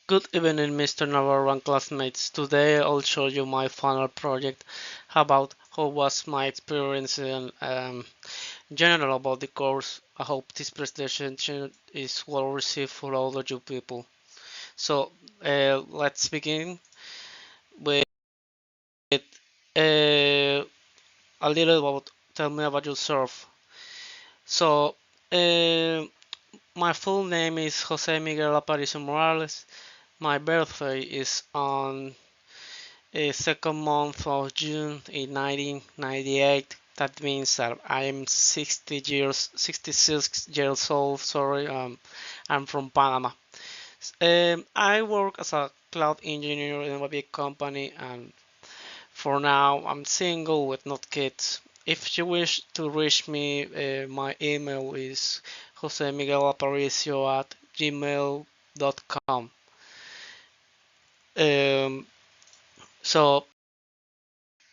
Good evening, Mr. Number One classmates. Today I'll show you my final project about how was my experience in general about the course. I hope this presentation is well received for all of you people. So let's begin with uh, a little about tell me about yourself. So uh, my full name is Jose Miguel Aparicio Morales. My birthday is on second month of June in 1998. That means that I am 66 years old. Sorry, I'm from Panama. I work as a cloud engineer in a big company, and for now I'm single with not kids. If you wish to reach me, my email is josemiguelaparicio@gmail.com. Um, so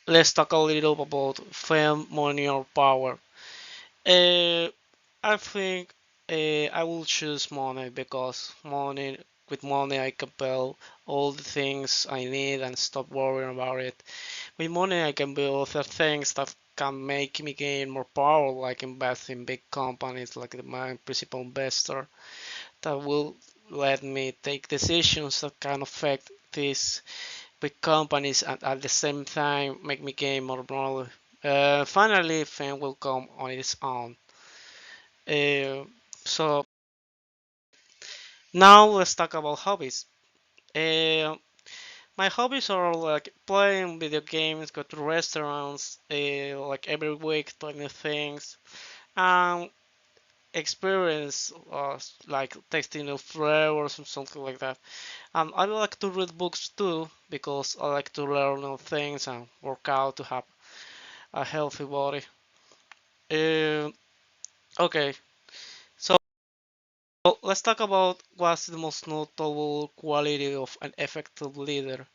let's talk a little about fame, money, or power. Uh, I think I will choose money because with money, I can buy all the things I need and stop worrying about it. With money, I can build other things that can make me gain more power, like invest in big companies, like my principal investor, that will let me take decisions that can affect these big companies and at the same time make me gain more knowledge. Finally, fame will come on its own. Uh, so now let's talk about hobbies. Uh, my hobbies are like playing video games, go to restaurants, like every week, trying new things, and experience like tasting new flavors or something like that. I like to read books too because I like to learn new things and work out to have a healthy body. Uh, okay, so let's talk about what's the most notable quality of an effective leader.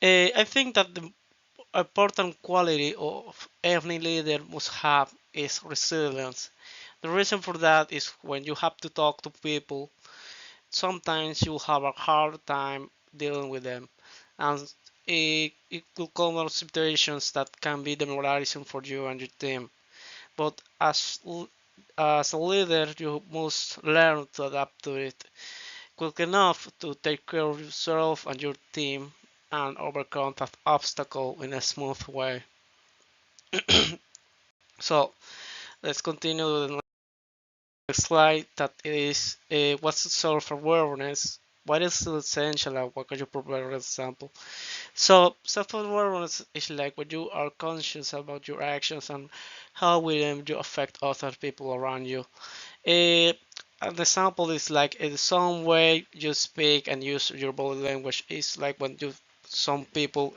I think that the important quality of any leader must have is resilience. The reason for that is when you have to talk to people, sometimes you have a hard time dealing with them, and it will come out situations that can be demoralizing for you and your team. But as a leader, you must learn to adapt to it quick enough to take care of yourself and your team and overcome that obstacle in a smooth way. So let's continue to the next slide. That is, what's self-awareness? What is essential and what can you provide an example? So self-awareness is like when you are conscious about your actions and how will them you affect other people around you. Uh, an example is like in some way you speak and use your body language. It's like when you some people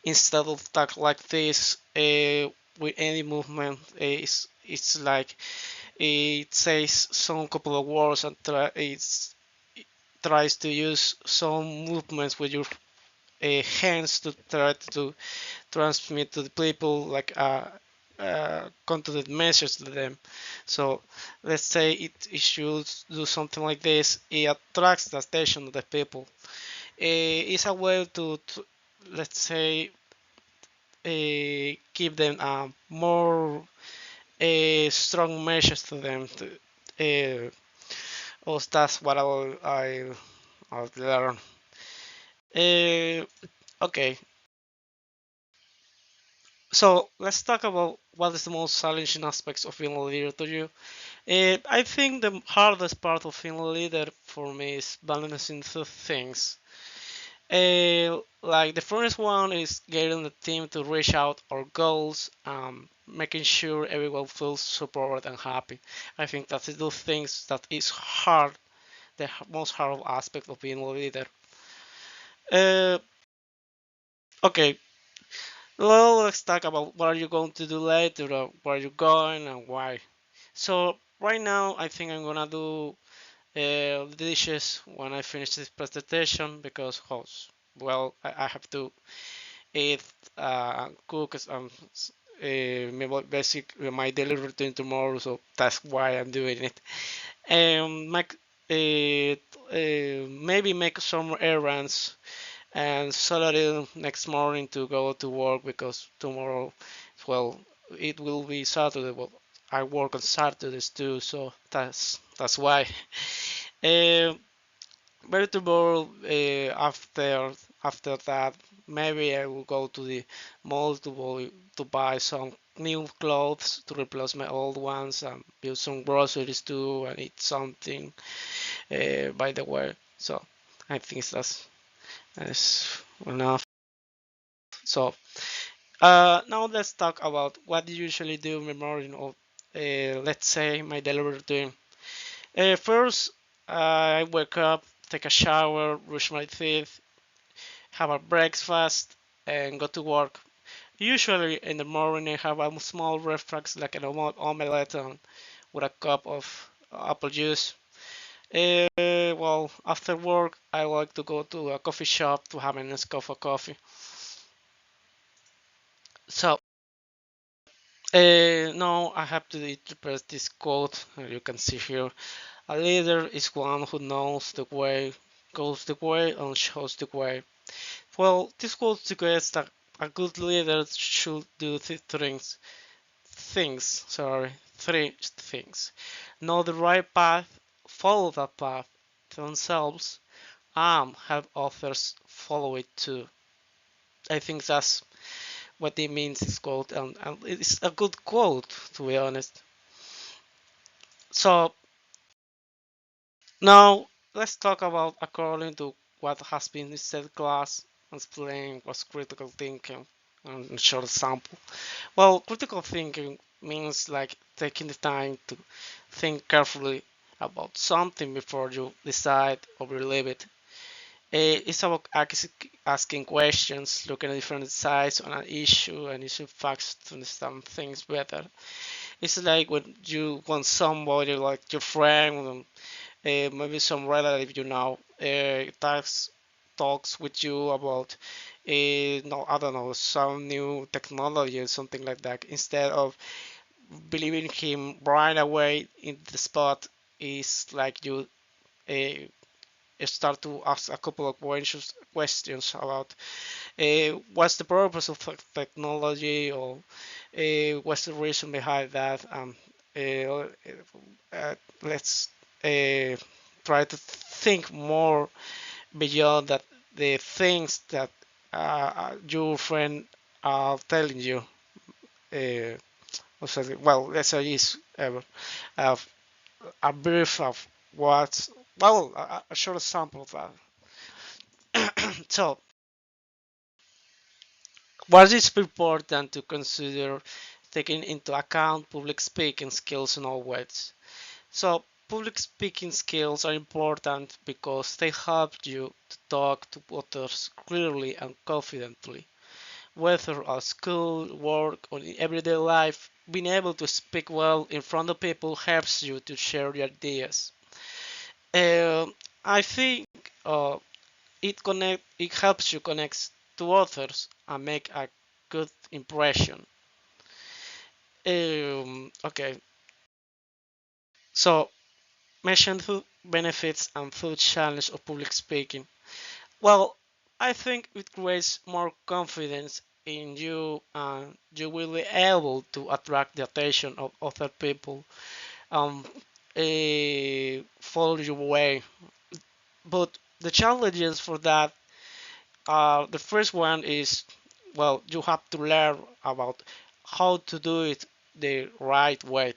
instead of talk like this with any movement, it's like it says some couple of words and it tries to use some movements with your hands to try to transmit to the people like content message to them. So let's say it should do something like this. It attracts the attention of the people. It's a way to let's say give them more strong message to them. Oh, that's what I'll learn. Uh, okay, so let's talk about what is the most challenging aspects of being a leader to you. I think the hardest part of being a leader for me is balancing two things. Like the first one is getting the team to reach out our goals, making sure everyone feels supported and happy. I think that's the two things that is hard, the most hard aspect of being a leader. Uh, okay, well, let's talk about what are you going to do later, where are you going, and why. So right now, I think I'm gonna do the dishes when I finish this presentation because, well, I have to eat, cook, my daily routine tomorrow, so that's why I'm doing it. My maybe maybe make some errands and Saturday next morning to go to work because tomorrow, well, it will be Saturday, but I work on Saturdays too, so that's why. Uh, Maybe tomorrow, after that, maybe I will go to the mall to buy some new clothes to replace my old ones and buy some groceries too and eat something. By the way, so I think that's enough. So now let's talk about what you usually do in the morning of, let's say, my daily routine. First, I wake up, take a shower, brush my teeth, have a breakfast, and go to work. Usually in the morning, I have a small breakfast like an omelette with a cup of apple juice. Well, after work, I like to go to a coffee shop to have a nice cup of coffee. So, now I have to interpret this quote. You can see here. A leader is one who knows the way, goes the way, and shows the way. Well, this quote suggests that a good leader should do three things. Know the right path, follow that path themselves, and help others follow it too. I think that's what it means, this quote, and it's a good quote, to be honest. So, now let's talk about according to what has been said class explain what's critical thinking and short example. Well, critical thinking means like taking the time to think carefully about something before you decide or believe it. It's about asking questions, looking at different sides on an issue, and using facts to understand things better. It's like when you want somebody like your friend, maybe some relative talks with you about no, I don't know, some new technology or something like that. Instead of believing him right away in the spot, is like you start to ask a couple of questions about what's the purpose of technology, or what's the reason behind that. Uh, let's uh, try to think more beyond that, the things that your friend are telling you. Uh, well, let's say is uh, a brief of what, well, a short sample of that. So, what is important to consider taking into account public speaking skills and all words? So, public speaking skills are important because they help you to talk to others clearly and confidently. Whether at school, work, or in everyday life, being able to speak well in front of people helps you to share your ideas. I think it helps you connect to others and make a good impression. Okay, so mention the benefits and food challenge of public speaking. Well, I think it creates more confidence in you, and you will be able to attract the attention of other people and follow your way. But the challenges for that, the first one is, well, you have to learn about how to do it the right way.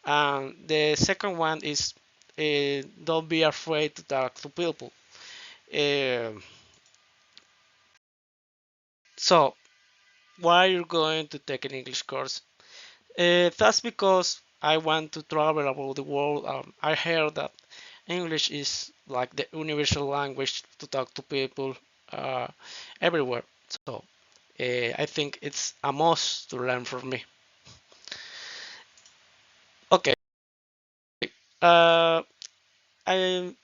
And the second one is, don't be afraid to talk to people. Uh, so, why you're going to take an English course? That's because I want to travel around the world. I heard that English is like the universal language to talk to people uh, everywhere. So I think it's a must to learn from me. Okay, uh, I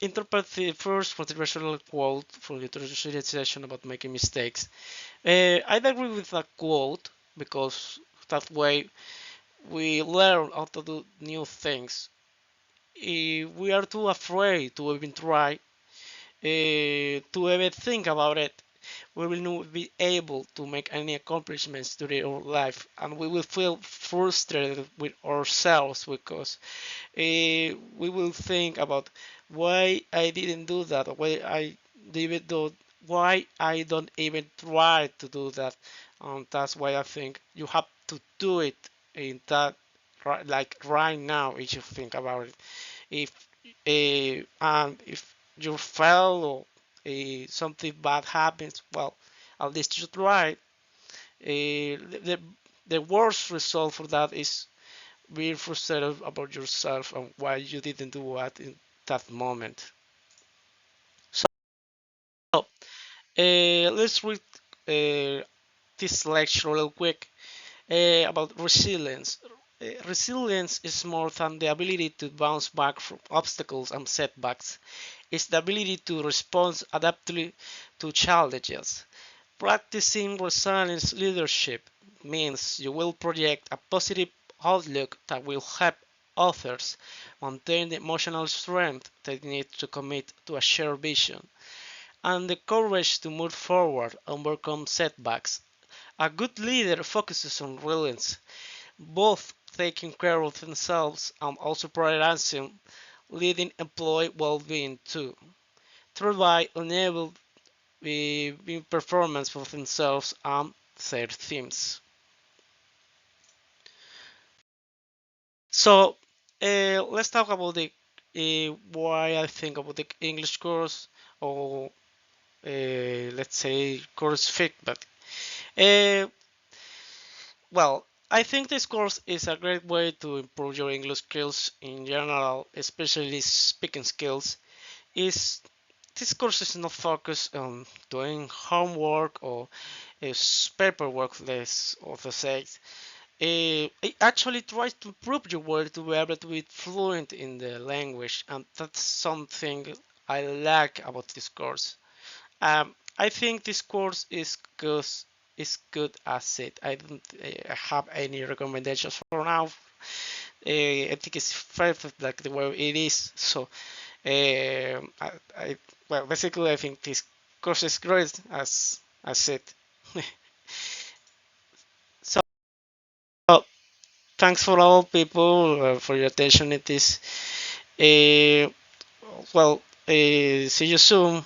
interpret the first motivational quote from the introductory session about making mistakes. I agree with that quote because that way we learn how to do new things. we are too afraid to even try, to even think about it, we will not be able to make any accomplishments during our life, and we will feel frustrated with ourselves because we will think about why I didn't do that, why I don't even try to do that. That's why I think you have to do it in that like right now. If you think about it, if and if you fail or something bad happens, well, at least you try. The worst result for that is being frustrated about yourself and why you didn't do what in that moment. So let's read this lecture real quick about resilience. Resilience is more than the ability to bounce back from obstacles and setbacks. It's the ability to respond adaptively to challenges. Practicing resilience leadership means you will project a positive outlook that will help others maintain the emotional strength they need to commit to a shared vision and the courage to move forward and overcome setbacks. A good leader focuses on resilience, both taking care of themselves and also prioritizing leading employee well-being too, thereby enable the performance for themselves and their teams. So let's talk about the why I think about the English course or let's say course feedback. Uh, well, I think this course is a great way to improve your English skills in general, especially speaking skills. Is This course is not focused on doing homework or paperwork, less of the sex. It actually tries to improve your word to be able to be fluent in the language, and that's something I like about this course. I think this course is good as it. I don't have any recommendations for now. I think it's perfect like the way it is. So well, basically, I think this course is great as it. So thanks for all people for your attention in this. Uh, well, see you soon.